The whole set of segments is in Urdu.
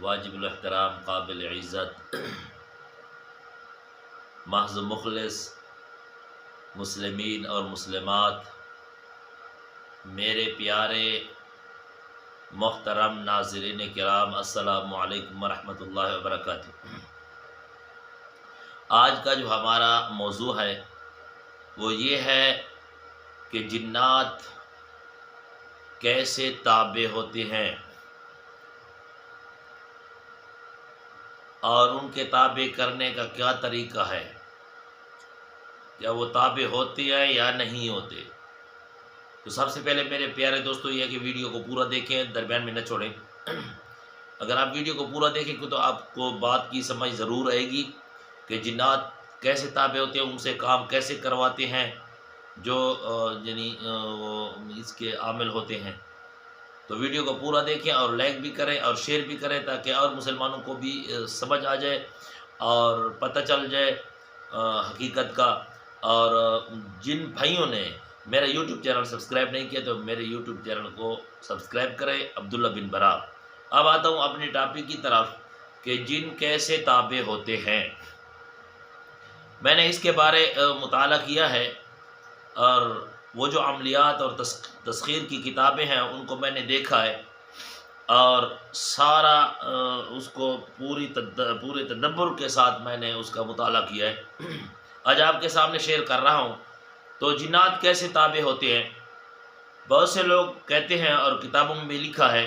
واجب الاحترام، قابل عزت، محض مخلص مسلمین اور مسلمات، میرے پیارے محترم ناظرین کرام، السلام علیکم ورحمۃ اللہ وبرکاتہ۔ آج کا جو ہمارا موضوع ہے وہ یہ ہے کہ جنات کیسے تابع ہوتے ہیں اور ان کے تابع کرنے کا کیا طریقہ ہے، کیا وہ تابع ہوتے ہیں یا نہیں ہوتے۔ تو سب سے پہلے میرے پیارے دوستو یہ ہے کہ ویڈیو کو پورا دیکھیں، درمیان میں نہ چھوڑیں۔ اگر آپ ویڈیو کو پورا دیکھیں گے تو آپ کو بات کی سمجھ ضرور آئے گی کہ جنات کیسے تابع ہوتے ہیں، ان سے کام کیسے کرواتے ہیں جو اس کے عامل ہوتے ہیں۔ تو ویڈیو کو پورا دیکھیں اور لائک بھی کریں اور شیئر بھی کریں تاکہ اور مسلمانوں کو بھی سمجھ آ جائے اور پتہ چل جائے حقیقت کا۔ اور جن بھائیوں نے میرا یوٹیوب چینل سبسکرائب نہیں کیا تو میرے یوٹیوب چینل کو سبسکرائب کریں، عبداللہ بن برا۔ اب آتا ہوں اپنی ٹاپک کی طرف کہ جن کیسے تابع ہوتے ہیں۔ میں نے اس کے بارے مطالعہ کیا ہے اور وہ جو عملیات اور تسخیر کی کتابیں ہیں ان کو میں نے دیکھا ہے اور سارا اس کو پورے تدبر کے ساتھ میں نے اس کا مطالعہ کیا ہے۔ آج آپ کے سامنے شیئر کر رہا ہوں۔ تو جنات کیسے تابع ہوتے ہیں؟ بہت سے لوگ کہتے ہیں اور کتابوں میں بھی لکھا ہے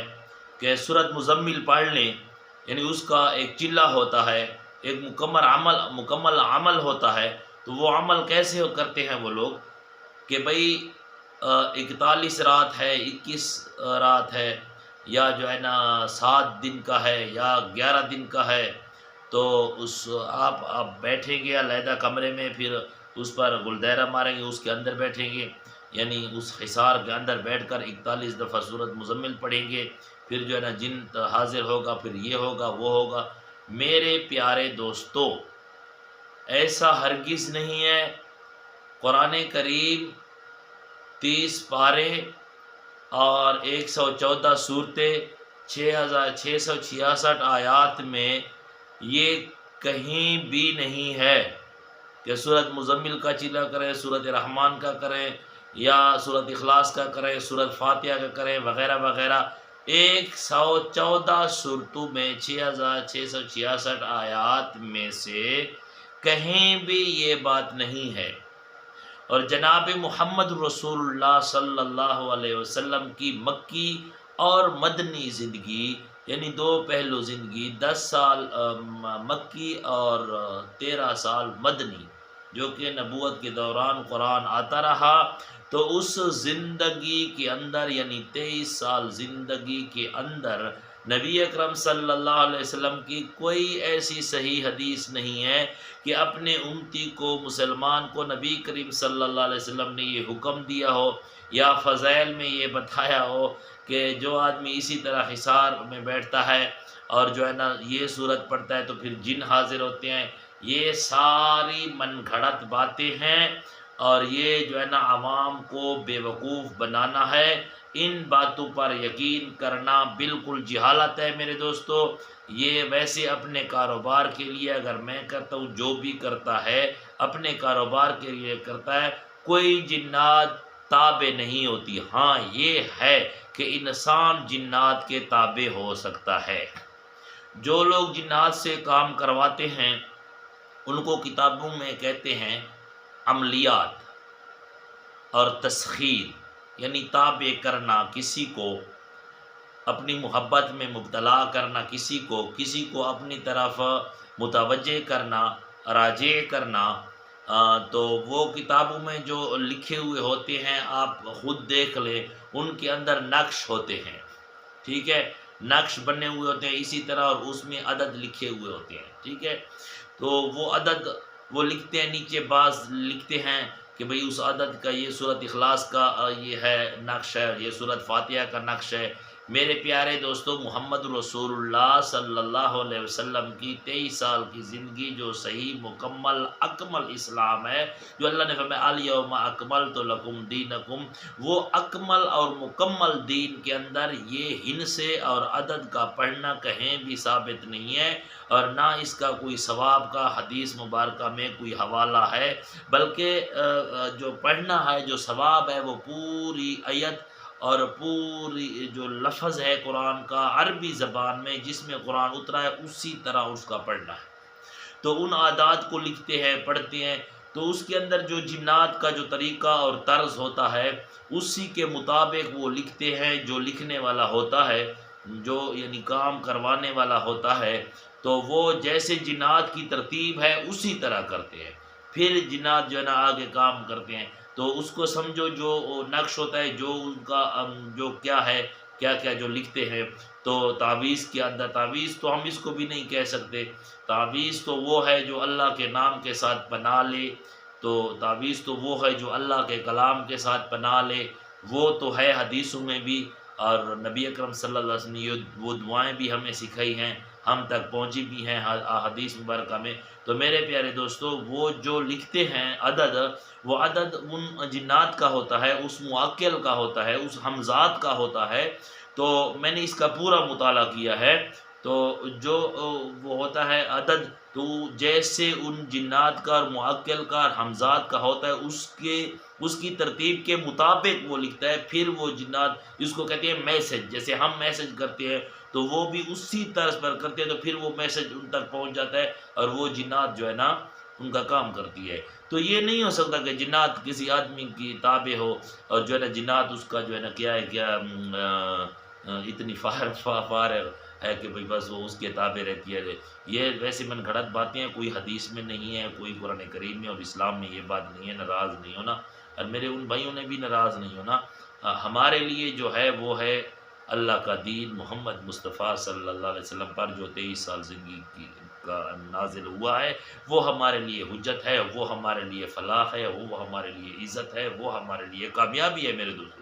کہ سورۃ مزمل پڑھ لیں، یعنی اس کا ایک چلہ ہوتا ہے، ایک مکمل عمل ہوتا ہے۔ تو وہ عمل کیسے کرتے ہیں وہ لوگ کہ بھئی 41 رات ہے، 21 رات ہے، یا جو ہے نا 7 دن کا ہے یا 11 دن کا ہے، تو آپ بیٹھیں گے علیحدہ کمرے میں، پھر اس پر گلدیرہ ماریں گے، اس کے اندر بیٹھیں گے، یعنی اس حصار کے اندر بیٹھ کر 41 دفعہ سورۃ مزمل پڑھیں گے، پھر جو ہے نا جن حاضر ہوگا، پھر یہ ہوگا وہ ہوگا۔ میرے پیارے دوستو، ایسا ہرگز نہیں ہے۔ قرآن کریم 30 پارے اور 114 صورتیں، 6666 آیات میں یہ کہیں بھی نہیں ہے کہ سورۃ مزمل کا چلہ کریں، سورۃ رحمان کا کریں یا سورۃ اخلاص کا کریں، سورۃ فاتحہ کا کریں وغیرہ وغیرہ۔ 114 صورتوں میں 6666 آیات میں سے کہیں بھی یہ بات نہیں ہے۔ اور جناب محمد رسول اللہ صلی اللہ علیہ وسلم کی مکی اور مدنی زندگی، یعنی 2 پہلو زندگی، 10 سال مکی اور 13 سال مدنی، جو کہ نبوت کے دوران قرآن آتا رہا، تو اس زندگی کے اندر یعنی 23 سال زندگی کے اندر نبی اکرم صلی اللہ علیہ وسلم کی کوئی ایسی صحیح حدیث نہیں ہے کہ اپنے امتی کو، مسلمان کو، نبی کریم صلی اللہ علیہ وسلم نے یہ حکم دیا ہو یا فضائل میں یہ بتایا ہو کہ جو آدمی اسی طرح حصار میں بیٹھتا ہے اور جو ہے نا یہ صورت پڑھتا ہے تو پھر جن حاضر ہوتے ہیں۔ یہ ساری من گھڑت باتیں ہیں اور یہ جو ہے نا عوام کو بے وقوف بنانا ہے۔ ان باتوں پر یقین کرنا بالکل جہالت ہے میرے دوستو۔ یہ ویسے اپنے کاروبار کے لیے اگر میں کرتا ہوں، جو بھی کرتا ہے اپنے کاروبار کے لیے کرتا ہے، کوئی جنات تابع نہیں ہوتی۔ ہاں یہ ہے کہ انسان جنات کے تابع ہو سکتا ہے۔ جو لوگ جنات سے کام کرواتے ہیں ان کو کتابوں میں کہتے ہیں عملیات اور تسخیر، یعنی تابع کرنا، کسی کو اپنی محبت میں مبتلا کرنا، کسی کو اپنی طرف متوجہ کرنا، راجع کرنا۔ تو وہ کتابوں میں جو لکھے ہوئے ہوتے ہیں آپ خود دیکھ لیں، ان کے اندر نقش ہوتے ہیں، ٹھیک ہے، نقش بنے ہوئے ہوتے ہیں اسی طرح، اور اس میں عدد لکھے ہوئے ہوتے ہیں، ٹھیک ہے۔ تو وہ عدد وہ لکھتے ہیں، نیچے بعض لکھتے ہیں کہ بھئی اس عدد کا یہ سورۃ اخلاص کا یہ ہے نقش ہے، یہ سورۃ فاتحہ کا نقش ہے، میرے پیارے دوستو، محمد رسول اللہ صلی اللہ علیہ وسلم کی 23 سال کی زندگی جو صحیح مکمل اکمل اسلام ہے، جو اللہ نے فرمایا الیوم اکملت لکم دینکم، وہ اکمل اور مکمل دین کے اندر یہ ہندسے اور عدد کا پڑھنا کہیں بھی ثابت نہیں ہے، اور نہ اس کا کوئی ثواب کا حدیث مبارکہ میں کوئی حوالہ ہے، بلکہ جو پڑھنا ہے، جو ثواب ہے، وہ پوری آیت اور پوری جو لفظ ہے قرآن کا عربی زبان میں جس میں قرآن اترا ہے اسی طرح اس کا پڑھنا ہے۔ تو ان عادات کو لکھتے ہیں، پڑھتے ہیں، تو اس کے اندر جو جنات کا جو طریقہ اور طرز ہوتا ہے اسی کے مطابق وہ لکھتے ہیں۔ جو لکھنے والا ہوتا ہے، جو یعنی کام کروانے والا ہوتا ہے، تو وہ جیسے جنات کی ترتیب ہے اسی طرح کرتے ہیں، پھر جنات جو ہے نا آگے کام کرتے ہیں۔ تو اس کو سمجھو، جو نقش ہوتا ہے، جو ان کا جو کیا ہے، کیا کیا جو لکھتے ہیں۔ تو تعویذ کے اندر، تعویذ تو ہم اس کو بھی نہیں کہہ سکتے، تعویذ تو وہ ہے جو اللہ کے نام کے ساتھ بنا لے، تو تعویذ تو وہ ہے جو اللہ کے کلام کے ساتھ بنا لے، وہ تو ہے حدیثوں میں بھی، اور نبی اکرم صلی اللہ علیہ وسلم نے وہ دعائیں بھی ہمیں سکھائی ہیں، ہم تک پہنچی بھی ہیں حدیث مبارکہ میں۔ تو میرے پیارے دوستو، وہ جو لکھتے ہیں عدد، وہ عدد ان جنات کا ہوتا ہے، اس معقل کا ہوتا ہے، اس حمزات کا ہوتا ہے۔ تو میں نے اس کا پورا مطالعہ کیا ہے، تو جو وہ ہوتا ہے عدد، تو جیسے ان جنات کا اور معقل کا اور حمزات کا ہوتا ہے اس کی ترتیب کے مطابق وہ لکھتا ہے، پھر وہ جنات اس کو کہتے ہیں میسج، جیسے ہم میسج کرتے ہیں تو وہ بھی اسی طرز پر کرتے ہیں، تو پھر وہ میسج ان تک پہنچ جاتا ہے اور وہ جنات جو ہے نا ان کا کام کرتی ہے۔ تو یہ نہیں ہو سکتا کہ جنات کسی آدمی کی تابع ہو، اور جو ہے نا جنات اس کا جو ہے نا کیا ہے، کیا اتنی فارغ ہے کہ بھئی بس وہ اس کے تابع رہتی ہے۔ یہ ویسے من گھڑت باتیں ہیں، کوئی حدیث میں نہیں ہے، کوئی قرآن کریم میں اور اسلام میں یہ بات نہیں ہے۔ ناراض نہیں ہونا، اور میرے ان بھائیوں نے بھی ناراض نہیں ہونا۔ ہمارے لیے جو ہے وہ ہے اللہ کا دین، محمد مصطفیٰ صلی اللہ علیہ وسلم پر جو 23 سال زندگی کا نازل ہوا ہے، وہ ہمارے لیے حجت ہے، وہ ہمارے لیے فلاح ہے، وہ ہمارے لیے عزت ہے، وہ ہمارے لیے کامیابی ہے میرے دوستو۔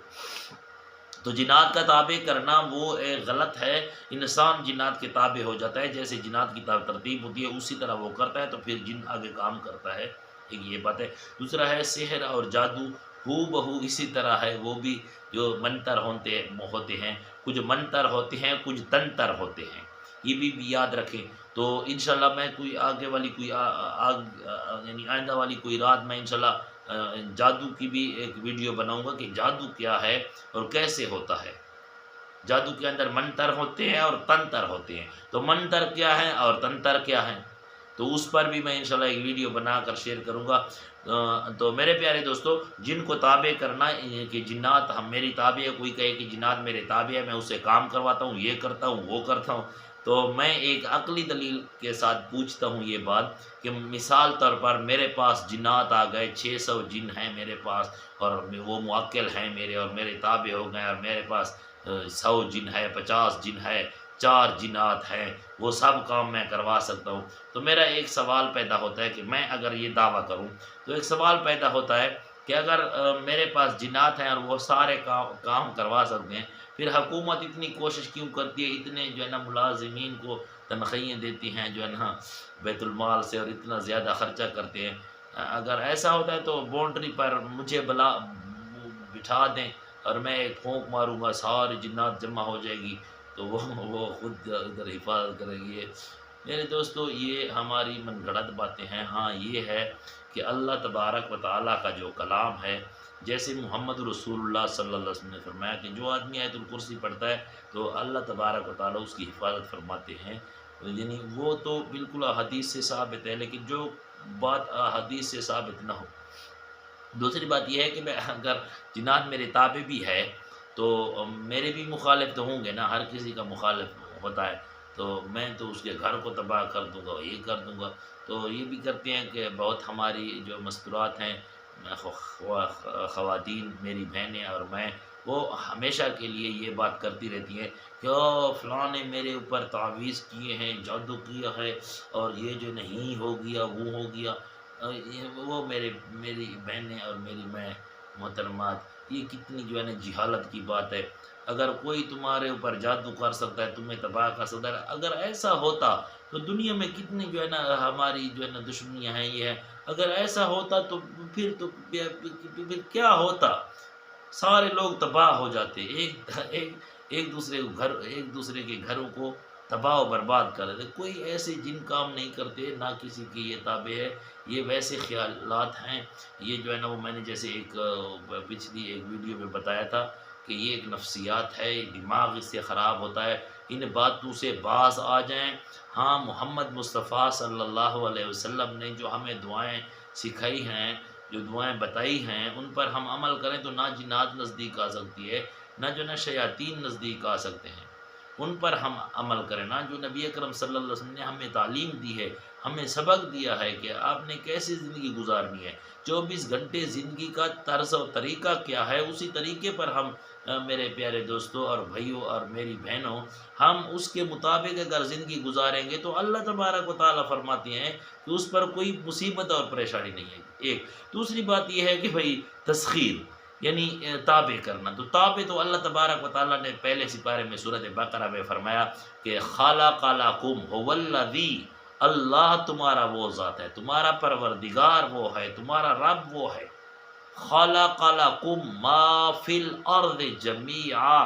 تو جنات کا تابع کرنا وہ ایک غلط ہے، انسان جنات کے تابع ہو جاتا ہے، جیسے جنات کی ترتیب ہوتی ہے اسی طرح وہ کرتا ہے، تو پھر جن آگے کام کرتا ہے، ایک یہ بات ہے۔ دوسرا ہے سحر اور جادو، ہو بہو اسی طرح ہے، وہ بھی جو منتر ہوتے ہیں، کچھ منتر ہوتے ہیں، کچھ تنتر ہوتے ہیں، یہ بھی یاد رکھیں۔ تو انشاءاللہ میں کوئی آگے والی کوئی یعنی آئندہ والی کوئی رات میں انشاءاللہ جادو کی بھی ایک ویڈیو بناؤں گا کہ جادو کیا ہے اور کیسے ہوتا ہے۔ جادو کے اندر منتر ہوتے ہیں اور تنتر ہوتے ہیں، تو منتر کیا ہے اور تنتر کیا ہے، تو اس پر بھی میں انشاءاللہ ایک ویڈیو بنا کر شیئر کروں گا۔ تو میرے پیارے دوستو، جن کو تابع کرنا کہ جنات ہم میری تابع ہے، کوئی کہے کہ جنات میرے تابع ہے، میں اسے کام کرواتا ہوں، یہ کرتا ہوں، وہ کرتا ہوں، تو میں ایک عقلی دلیل کے ساتھ پوچھتا ہوں یہ بات کہ مثال طور پر میرے پاس جنات آ گئے، 600 جن ہیں میرے پاس، اور وہ معقل ہیں میرے، اور میرے تابع ہو گئے، اور میرے پاس 100 جن ہے، 50 جن ہے، 4 جنات ہیں، وہ سب کام میں کروا سکتا ہوں۔ تو میرا ایک سوال پیدا ہوتا ہے کہ میں اگر یہ دعویٰ کروں، تو ایک سوال پیدا ہوتا ہے کہ اگر میرے پاس جنات ہیں اور وہ سارے کام کروا سکتے ہیں، پھر حکومت اتنی کوشش کیوں کرتی ہے، اتنے جو ہے نا ملازمین کو تنخواہیں دیتی ہیں جو ہے نا بیت المال سے، اور اتنا زیادہ خرچہ کرتے ہیں۔ اگر ایسا ہوتا ہے تو باؤنڈری پر مجھے بٹھا دیں، اور میں ایک پھونک ماروں گا، ساری جنات جمع ہو جائے گی، تو وہ خود ادھر حفاظت کرے گی۔ میرے دوستو، یہ ہماری من گھڑت باتیں ہیں۔ ہاں یہ ہے کہ اللہ تبارک و تعالیٰ کا جو کلام ہے، جیسے محمد رسول اللہ صلی اللہ علیہ وسلم نے فرمایا کہ جو آدمی آیت الکرسی پڑھتا ہے تو اللہ تبارک و تعالیٰ اس کی حفاظت فرماتے ہیں، یعنی وہ تو بالکل حدیث سے ثابت ہے، لیکن جو بات حدیث سے ثابت نہ ہو۔ دوسری بات یہ ہے کہ میں اگر جنات میرے تابع بھی ہے تو میرے بھی مخالف تو ہوں گے نا، ہر کسی کا مخالف ہوتا ہے، تو میں تو اس کے گھر کو تباہ کر دوں گا، یہ کر دوں گا۔ تو یہ بھی کرتے ہیں کہ بہت ہماری جو مستورات ہیں، خواتین میری بہنیں اور میں، وہ ہمیشہ کے لیے یہ بات کرتی رہتی ہیں کہ فلاں نے میرے اوپر تعویذ کیے ہیں، جادو کیا ہے، اور یہ جو نہیں ہو گیا وہ ہو گیا۔ وہ میری بہنیں اور میری میں محترمات، یہ کتنی جو ہے نا جہالت کی بات ہے۔ اگر کوئی تمہارے اوپر جادو کر سکتا ہے، تمہیں تباہ کر سکتا ہے، اگر ایسا ہوتا تو دنیا میں کتنی جو ہے نا ہماری جو ہے نا دشمنیاں ہیں، یہ ہے۔ اگر ایسا ہوتا تو پھر کیا ہوتا؟ سارے لوگ تباہ ہو جاتے، ایک دوسرے کے گھروں کو تباہ و برباد کر دیتے۔ کوئی ایسے جن کام نہیں کرتے، نہ کسی کی یہ تابع ہے، یہ ویسے خیالات ہیں۔ یہ جو ہے نا وہ میں نے جیسے پچھلی ایک ویڈیو میں بتایا تھا کہ یہ ایک نفسیات ہے، دماغ اس سے خراب ہوتا ہے، ان باتوں سے باز آ جائیں۔ ہاں، محمد مصطفیٰ صلی اللہ علیہ وسلم نے جو ہمیں دعائیں سکھائی ہیں، جو دعائیں بتائی ہیں، ان پر ہم عمل کریں تو نہ جنات نزدیک آ سکتی ہے، نہ جو نہ شیاطین نزدیک آ سکتے ہیں۔ ان پر ہم عمل کریں، نہ جو نبی اکرم صلی اللہ علیہ وسلم نے ہمیں تعلیم دی ہے، ہمیں سبق دیا ہے کہ آپ نے کیسے زندگی گزارنی ہے، 24 گھنٹے زندگی کا طرز و طریقہ کیا ہے، اسی طریقے پر ہم میرے پیارے دوستوں اور بھائیوں اور میری بہنوں، ہم اس کے مطابق اگر زندگی گزاریں گے تو اللہ تبارک و تعالیٰ فرماتے ہیں کہ اس پر کوئی مصیبت اور پریشانی نہیں ہے۔ ایک دوسری بات یہ ہے کہ بھائی تسخیر یعنی تابع کرنا، تو تابع تو اللہ تبارک و تعالیٰ نے پہلے سپارے میں سورۃ بقرہ میں فرمایا کہ خلق لکم هو الذی، اللہ تمہارا وہ ذات ہے، تمہارا پروردگار وہ ہے، تمہارا رب وہ ہے۔ خلق لکم ما فی الارض جمیعا،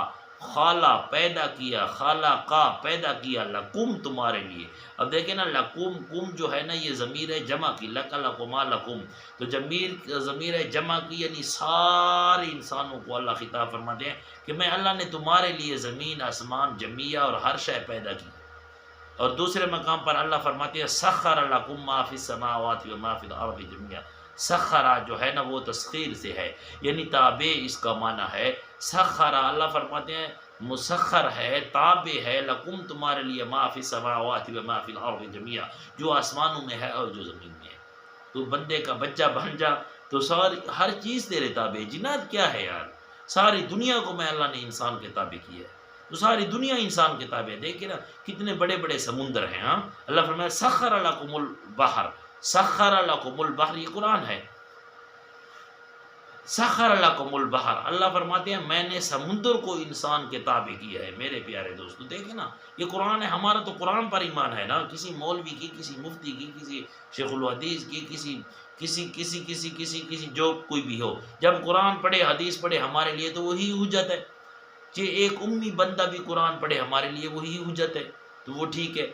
خالا پیدا کیا، خالقا پیدا کیا، لکم تمہارے لیے۔ اب دیکھیں نا، لکم کم جو ہے نا یہ ضمیر ہے جمع کی، لک لکما لکم، تو ضمیر ہے جمع کی، یعنی سارے انسانوں کو اللہ خطاب فرماتے ہیں کہ میں اللہ نے تمہارے لیے زمین آسمان جمیعہ اور ہر شے پیدا کی۔ اور دوسرے مقام پر اللہ فرماتے ہیں سخر لکم ما فی السماوات و ما فی الارض جمیعا، سخرا جو ہے نا وہ تسخیر سے ہے، یعنی تابع اس کا معنی ہے۔ سخرا اللہ فرماتے ہیں مسخر ہے، تابع ہے، لکم تمہارے لیے، ما فی السماوات و ما فی الارض جمیعا، جو آسمانوں میں ہے اور جو زمین میں ہے۔ تو بندے کا بچہ بن جا تو ساری ہر چیز تیرے تابع ہے۔ جنات کیا ہے یار؟ ساری دنیا کو میں اللہ نے انسان کے تابع کیا ہے، تو ساری دنیا انسان کے تابع ہے۔ دیکھیں نا کتنے بڑے بڑے سمندر ہیں۔ ہاں، اللہ فرمایا سخر لکم البحر، سخر لکم البحر، یہ قرآن ہے۔ سخر لکم البحر، اللہ فرماتے ہیں میں نے سمندر کو انسان کے تابع کیا ہے۔ میرے پیارے دوستو دیکھیں نا، یہ قرآن ہے، ہمارا تو قرآن پر ایمان ہے نا، کسی مولوی کی، کسی مفتی کی، کسی شیخ الحدیث کی، کسی جو کوئی بھی ہو، جب قرآن پڑھے حدیث پڑھے ہمارے لیے تو وہی حجت ہے۔ کہ ایک امی بندہ بھی قرآن پڑھے ہمارے لیے وہی حجت ہے، تو وہ ٹھیک ہے۔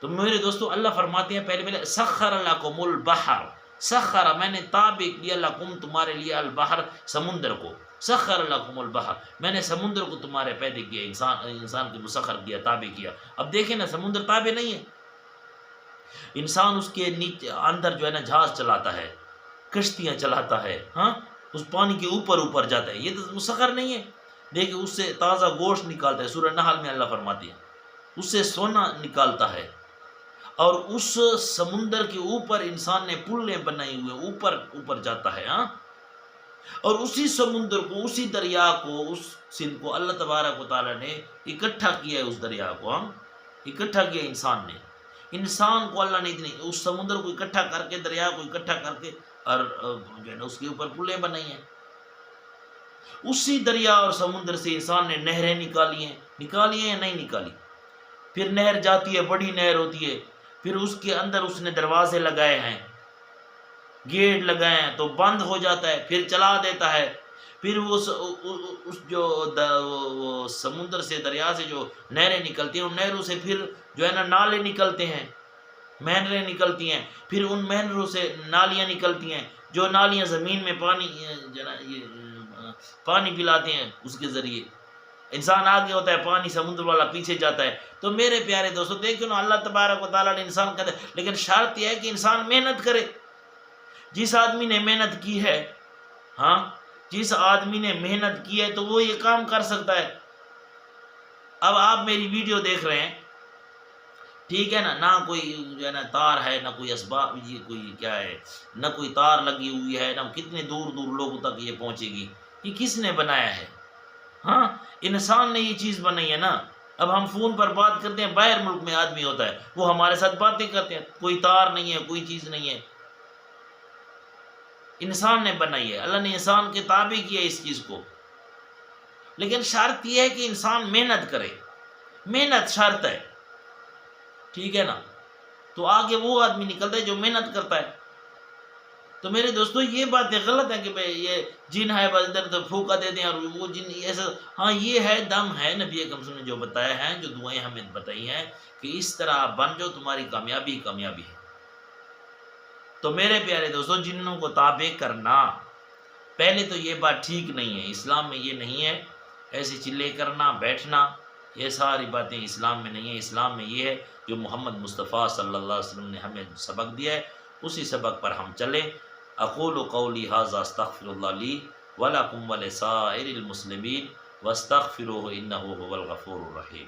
تو میرے دوستو اللہ فرماتے ہیں پہلے سخر لکم البحر، سخر میں نے تابع کیا، لکم تمہارے لیے، البحر سمندر کو، سخر لکم البحر میں نے سمندر کو تمہارے پیدا کیا، انسان کی مسخر کیا، تابع کیا۔ اب دیکھیں نا سمندر تابع نہیں ہے، انسان اس کے نیچے اندر جو ہے نا جہاز چلاتا ہے، کشتیاں چلاتا ہے، ہاں اس پانی کے اوپر جاتا ہے، یہ تو مسخر نہیں ہے۔ دیکھیں اس سے تازہ گوشت نکالتا ہے، سورہ نحل میں اللہ فرماتی ہے اس سے سونا نکالتا ہے، اور اس سمندر کے اوپر انسان نے پلیں بنائی ہوئے، اوپر جاتا ہے، ہاں، اور اسی سمندر کو، اسی دریا کو، اس سندھ کو اللہ تبارک و تعالیٰ نے اکٹھا کیا ہے، اس دریا کو، ہاں اکٹھا کیا انسان نے، انسان کو اللہ نے اتنی اس سمندر کو اکٹھا کر کے، دریا کو اکٹھا کر کے، اور جو ہے نا اس کے اوپر پلیں بنائی ہیں۔ اسی دریا اور سمندر سے انسان نے نہریں نکالی ہیں یا نہیں نکالی؟ پھر نہر جاتی ہے، بڑی نہر ہوتی ہے، پھر اس کے اندر اس نے دروازے لگائے ہیں، گیٹ لگائے ہیں، تو بند ہو جاتا ہے، پھر چلا دیتا ہے، پھر اس جو سمندر سے، دریا سے جو نہریں نکلتی ہیں، ان نہروں سے پھر جو ہے نا نالے نکلتے ہیں، مہنریں نکلتی ہیں، پھر ان مہنروں سے نالیاں نکلتی ہیں، جو نالیاں زمین میں پانی پلاتے ہیں، اس کے ذریعے انسان آگے ہوتا ہے، پانی سمندر والا پیچھے جاتا ہے۔ تو میرے پیارے دوستو دیکھو نا، اللہ تبارک و تعالیٰ نے انسان کہتے ہیں، لیکن شرط یہ ہے کہ انسان محنت کرے۔ جس آدمی نے محنت کی ہے، ہاں جس آدمی نے محنت کی ہے تو وہ یہ کام کر سکتا ہے۔ اب آپ میری ویڈیو دیکھ رہے ہیں، ٹھیک ہے نا، نہ کوئی جو ہے نا تار ہے، نہ کوئی اسباب، یہ کوئی کیا ہے، نہ کوئی تار لگی ہوئی ہے، نہ کتنے دور دور لوگوں تک یہ پہنچے گی، یہ کس نے بنایا ہے؟ ہاں انسان نے یہ چیز بنائی ہے نا۔ اب ہم فون پر بات کرتے ہیں، باہر ملک میں آدمی ہوتا ہے، وہ ہمارے ساتھ باتیں کرتے ہیں، کوئی تار نہیں ہے، کوئی چیز نہیں ہے۔ انسان نے بنائی ہے، اللہ نے انسان کے تابع کیا اس چیز کو، لیکن شرط یہ ہے کہ انسان محنت کرے، محنت شرط ہے، ٹھیک ہے نا؟ تو آگے وہ آدمی نکلتا ہے جو محنت کرتا ہے۔ تو میرے دوستو یہ باتیں غلط ہیں کہ بھئی یہ جن ہے بس ادھر ادھر پھونکا دے دیں اور وہ جن ایسا، ہاں یہ ہے دم ہے، نبی اکرم صلی اللہ علیہ وسلم نے جو بتایا ہے، جو دعائیں ہمیں بتائی ہیں کہ اس طرح بن جو، تمہاری کامیابی ہی کامیابی ہے۔ تو میرے پیارے دوستو، جنوں کو تابع کرنا، پہلے تو یہ بات ٹھیک نہیں ہے، اسلام میں یہ نہیں ہے، ایسے چلے کرنا بیٹھنا، یہ ساری باتیں اسلام میں نہیں ہے۔ اسلام میں یہ ہے جو محمد مصطفیٰ صلی اللہ علیہ وسلم نے ہمیں سبق دیا ہے، اسی سبق پر ہم چلیں۔ اقول قولی ھذا استغفر اللہ لی ولکم ولسائر المسلمین واستغفروہ انہ ھو الغفور الرحیم۔